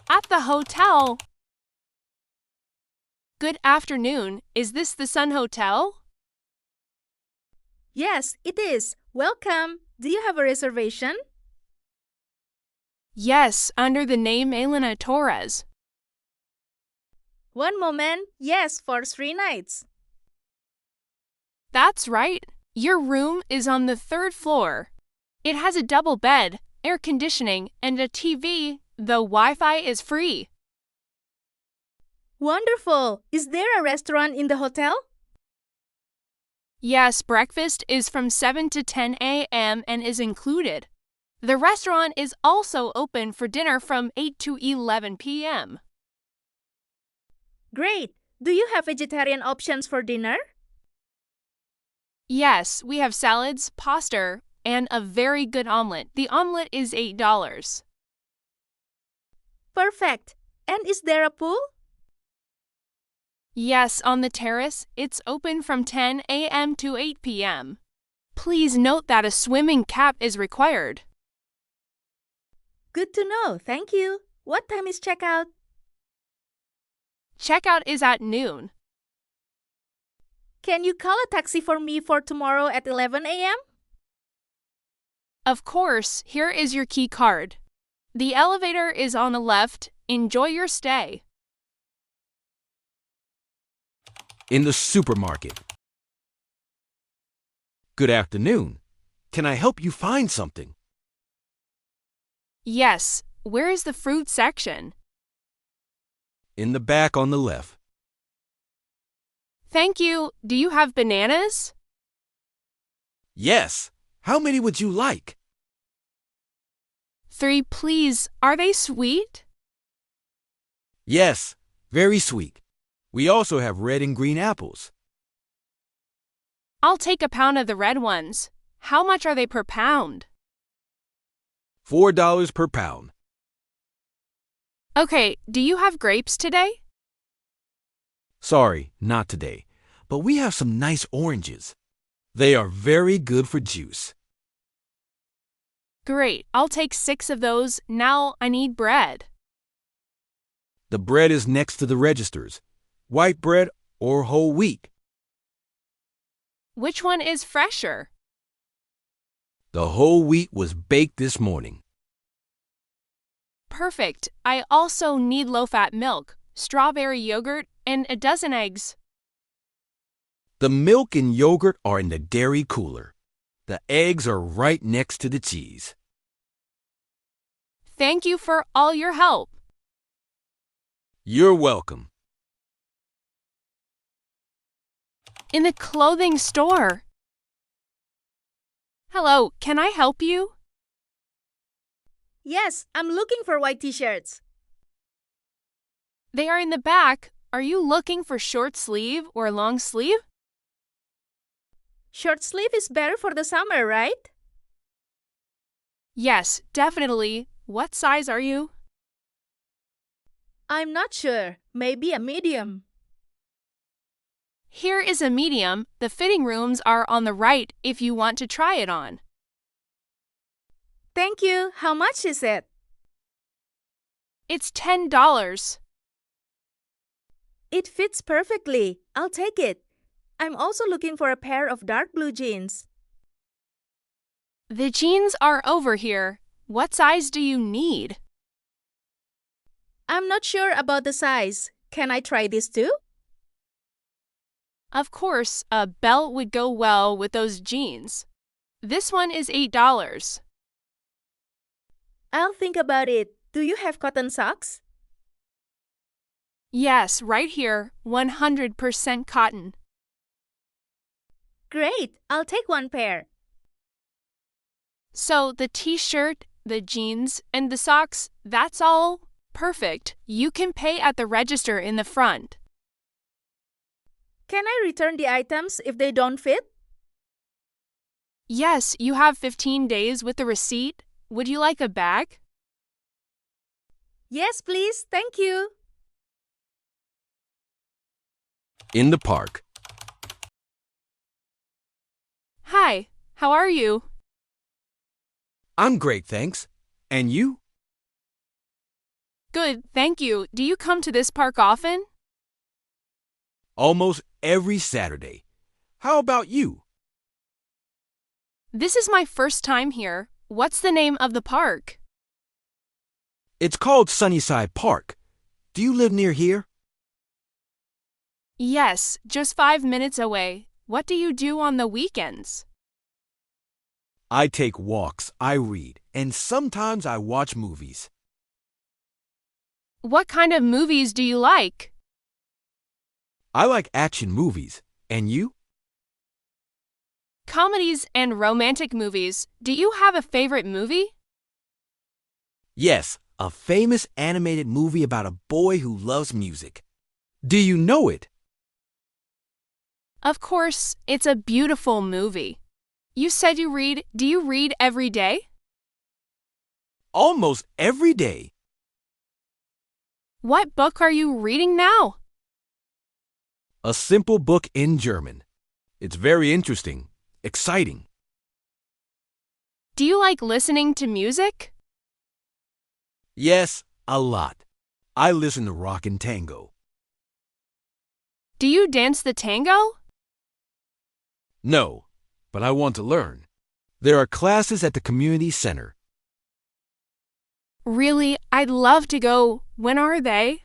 At the hotel. Good afternoon. Is this the Sun Hotel? Yes, it is. Welcome. Do you have a reservation? Yes, under the name Elena Torres. One moment. Yes, for 3 nights. That's right. Your room is on the 3rd floor. It has a double bed, air conditioning, and a TV. The Wi-Fi is free. Wonderful. Is there a restaurant in the hotel? Yes, breakfast is from 7 to 10 a.m. and is included. The restaurant is also open for dinner from 8 to 11 p.m. Great. Do you have vegetarian options for dinner? Yes, we have salads, pasta, and a very good omelet. The omelet is $8. Perfect. And is there a pool? Yes, on the terrace, it's open from 10 a.m. to 8 p.m. Please note that a swimming cap is required. Good to know. Thank you. What time is checkout? Checkout is at noon. Can you call a taxi for me for tomorrow at 11 a.m.? Of course, here is your key card. The elevator is on the left. Enjoy your stay. In the supermarket. Good afternoon. Can I help you find something? Yes, where is the fruit section? In the back on the left. Thank you. Do you have bananas? Yes. How many would you like? 3, please. Are they sweet? Yes, very sweet. We also have red and green apples. I'll take a pound of the red ones. How much are they per pound? $4 per pound. Okay, do you have grapes today? Sorry, not today. But we have some nice oranges. They are very good for juice. Great, I'll take 6 of those. Now I need bread. The bread is next to the registers. White bread or whole wheat. Which one is fresher? The whole wheat was baked this morning. Perfect. I also need low-fat milk, strawberry yogurt, and a dozen eggs. The milk and yogurt are in the dairy cooler. The eggs are right next to the cheese. Thank you for all your help. You're welcome. In the clothing store. Hello, can I help you? Yes, I'm looking for white t-shirts. They are in the back. Are you looking for short sleeve or long sleeve? Short sleeve is better for the summer, right? Yes, definitely. What size are you? I'm not sure. Maybe a medium. Here is a medium. The fitting rooms are on the right if you want to try it on. Thank you. How much is it? It's $10. It fits perfectly. I'll take it. I'm also looking for a pair of dark blue jeans. The jeans are over here. What size do you need? I'm not sure about the size. Can I try this too? Of course, a belt would go well with those jeans. This one is $8. I'll think about it. Do you have cotton socks? Yes, right here, 100% cotton. Great. I'll take one pair. So the t-shirt, the jeans, and the socks, that's all perfect. You can pay at the register in the front. Can I return the items if they don't fit? Yes, you have 15 days with the receipt. Would you like a bag? Yes, please. Thank you. In the park. Hi, how are you? I'm great, thanks. And you? Good, thank you. Do you come to this park often? Almost every Saturday. How about you? This is my first time here. What's the name of the park? It's called Sunnyside Park. Do you live near here? Yes, just 5 minutes away. What do you do on the weekends? I take walks, I read, and sometimes I watch movies. What kind of movies do you like? I like action movies. And you? Comedies and romantic movies. Do you have a favorite movie? Yes, a famous animated movie about a boy who loves music. Do you know it? Of course, it's a beautiful movie. You said you read. Do you read every day? Almost every day. What book are you reading now? A simple book in German. It's very interesting, exciting. Do you like listening to music? Yes, a lot. I listen to rock and tango. Do you dance the tango? No, but I want to learn. There are classes at the community center. Really, I'd love to go. When are they?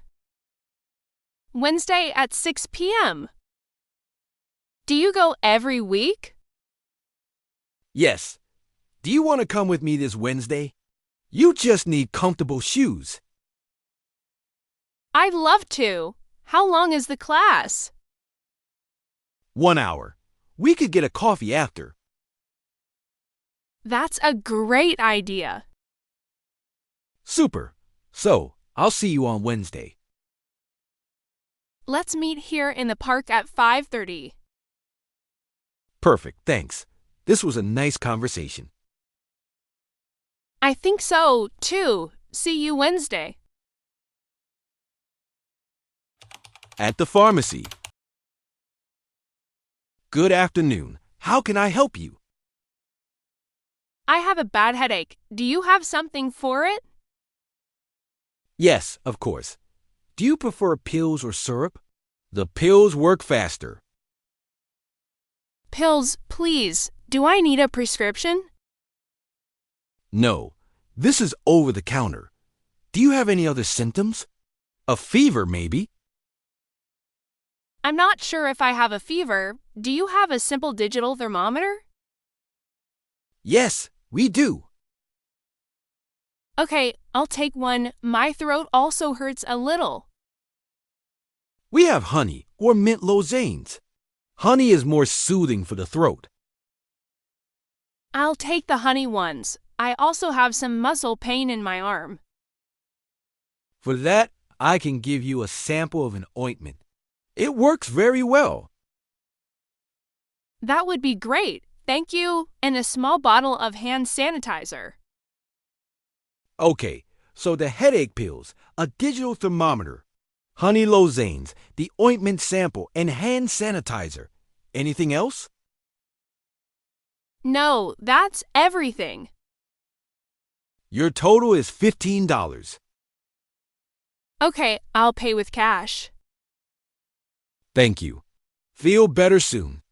Wednesday at 6 p.m. Do you go every week? Yes. Do you want to come with me this Wednesday? You just need comfortable shoes. I'd love to. How long is the class? 1 hour. We could get a coffee after. That's a great idea. Super. So, I'll see you on Wednesday. Let's meet here in the park at 5:30. Perfect, thanks. This was a nice conversation. I think so, too. See you Wednesday. At the pharmacy. Good afternoon. How can I help you? I have a bad headache. Do you have something for it? Yes, of course. Do you prefer pills or syrup? The pills work faster. Pills, please. Do I need a prescription? No, this is over the counter. Do you have any other symptoms? A fever, maybe? I'm not sure if I have a fever. Do you have a simple digital thermometer? Yes, we do. Okay, I'll take one. My throat also hurts a little. We have honey or mint lozenges. Honey is more soothing for the throat. I'll take the honey ones. I also have some muscle pain in my arm. For that, I can give you a sample of an ointment. It works very well. That would be great. Thank you. And a small bottle of hand sanitizer. Okay, so the headache pills, a digital thermometer, honey lozenges, the ointment sample, and hand sanitizer. Anything else? No, that's everything. Your total is $15. Okay, I'll pay with cash. Thank you. Feel better soon.